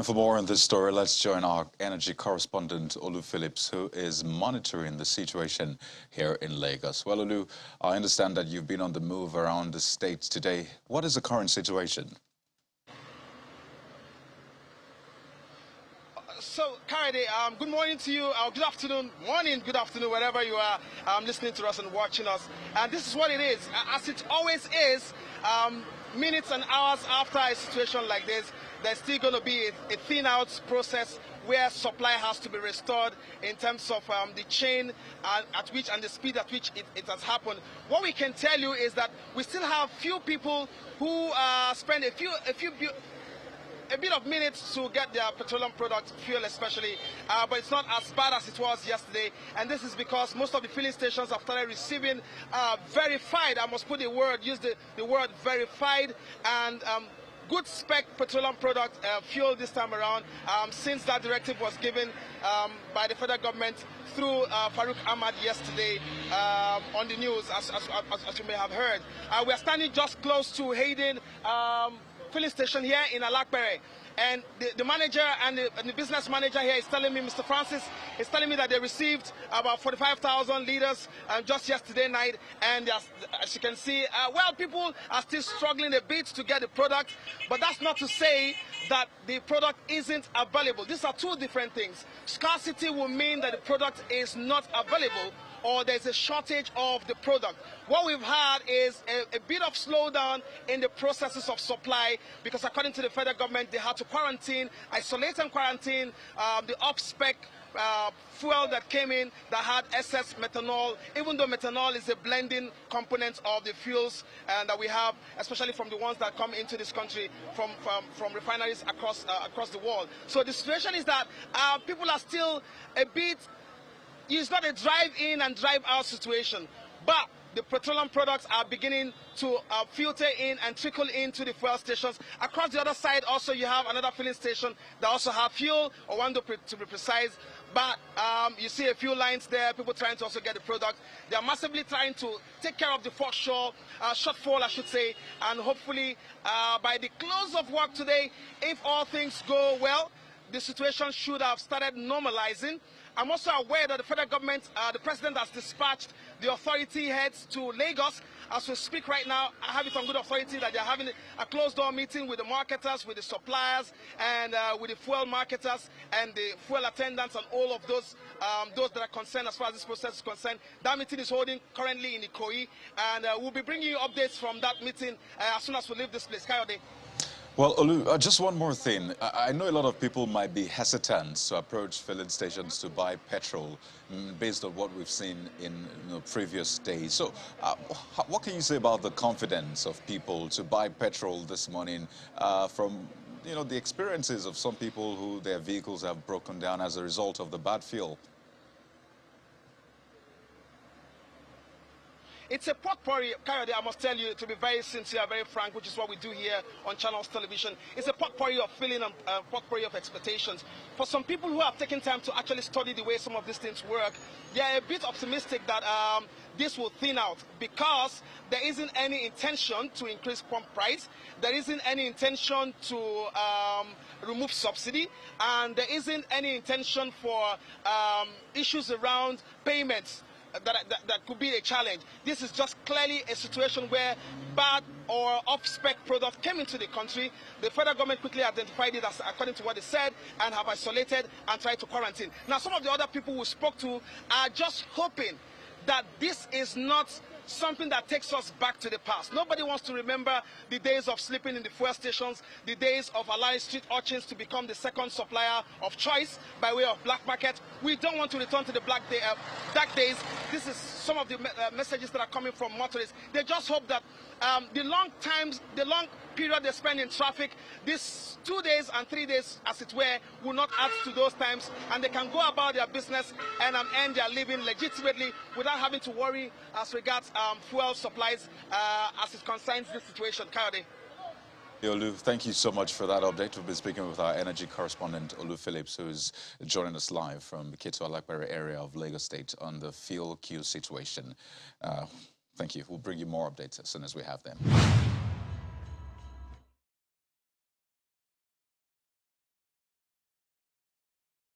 And for more on this story, let's join our energy correspondent, Olu Phillips, who is monitoring the situation here in Lagos. Well, Olu, I understand that you've been on the move around the state today. What is the current situation? So, Kayode, good morning to you, good afternoon, good afternoon, wherever you are listening to us and watching us. And this is what it is. As it always is, minutes and hours after a situation like this, there's still going to be a thin-out process where supply has to be restored in terms of the chain at which and the speed at which it has happened. What we can tell you is that we still have few people who spend a bit of minutes to get their petroleum product, fuel especially, but it's not as bad as it was yesterday. And this is because most of the filling stations have started receiving verified, I must put the word, use the word verified, and good spec petroleum product fuel this time around, since that directive was given by the federal government through Farouk Ahmad yesterday on the news, as you may have heard. We are standing just close to Hayden filling station here in Alakbere, and the manager and the business manager here is telling me, Mr. Francis is telling me that they received about 45,000 liters just yesterday night, and as you can see, well, people are still struggling a bit to get the product, but that's not to say that the product isn't available. These are two different things. Scarcity will mean that the product is not available, or there's a shortage of the product. What we've had is a bit of slowdown in the processes of supply, because according to the federal government, they had to isolate and quarantine the off-spec fuel that came in that had excess methanol, even though methanol is a blending component of the fuels that we have, especially from the ones that come into this country from refineries across the world. So the situation is that people are still a bit. It's not a drive-in and drive-out situation, but the petroleum products are beginning to filter in and trickle into the fuel stations. Across the other side, also, you have another filling station that also have fuel, or one to be precise. But you see a few lines there, people trying to also get the product. They are massively trying to take care of the shortfall, I should say, and hopefully by the close of work today, if all things go well, the situation should have started normalizing. I'm also aware that the federal government, the president has dispatched the authority heads to Lagos. As we speak right now, I have it on good authority that they're having a closed-door meeting with the marketers, with the suppliers, and with the fuel marketers and the fuel attendants and all of those that are concerned as far as this process is concerned. That meeting is holding currently in Ikoyi, and we'll be bringing you updates from that meeting as soon as we leave this place. Kayode. Well, Olu, just one more thing. I know a lot of people might be hesitant to approach filling stations to buy petrol based on what we've seen in previous days. So what can you say about the confidence of people to buy petrol this morning from the experiences of some people who their vehicles have broken down as a result of the bad fuel? It's a potpourri, Kayode, I must tell you, to be very sincere, very frank, which is what we do here on Channels Television. It's a potpourri of feeling and potpourri of expectations. For some people who have taken time to actually study the way some of these things work, they are a bit optimistic that this will thin out, because there isn't any intention to increase pump price, there isn't any intention to remove subsidy, and there isn't any intention for issues around payments. That could be a challenge. This is just clearly a situation where bad or off-spec products came into the country. The federal government quickly identified it as according to what they said and have isolated and tried to quarantine. Now, some of the other people we spoke to are just hoping that this is not something that takes us back to the past. Nobody wants to remember the days of sleeping in the fuel stations, the days of allowing street urchins to become the second supplier of choice by way of black market. We don't want to return to the dark days. This is some of the messages that are coming from motorists. They just hope that the long period they spend in traffic, these 2 days and 3 days, as it were, will not add to those times, and they can go about their business and earn their living legitimately without having to worry as regards fuel supplies as it concerns this situation. Kayode. Olu, thank you so much for that update. We'll be speaking with our energy correspondent, Olu Phillips, who is joining us live from the Ketu Alakbere area of Lagos State on the fuel queue situation. Thank you. We'll bring you more updates as soon as we have them.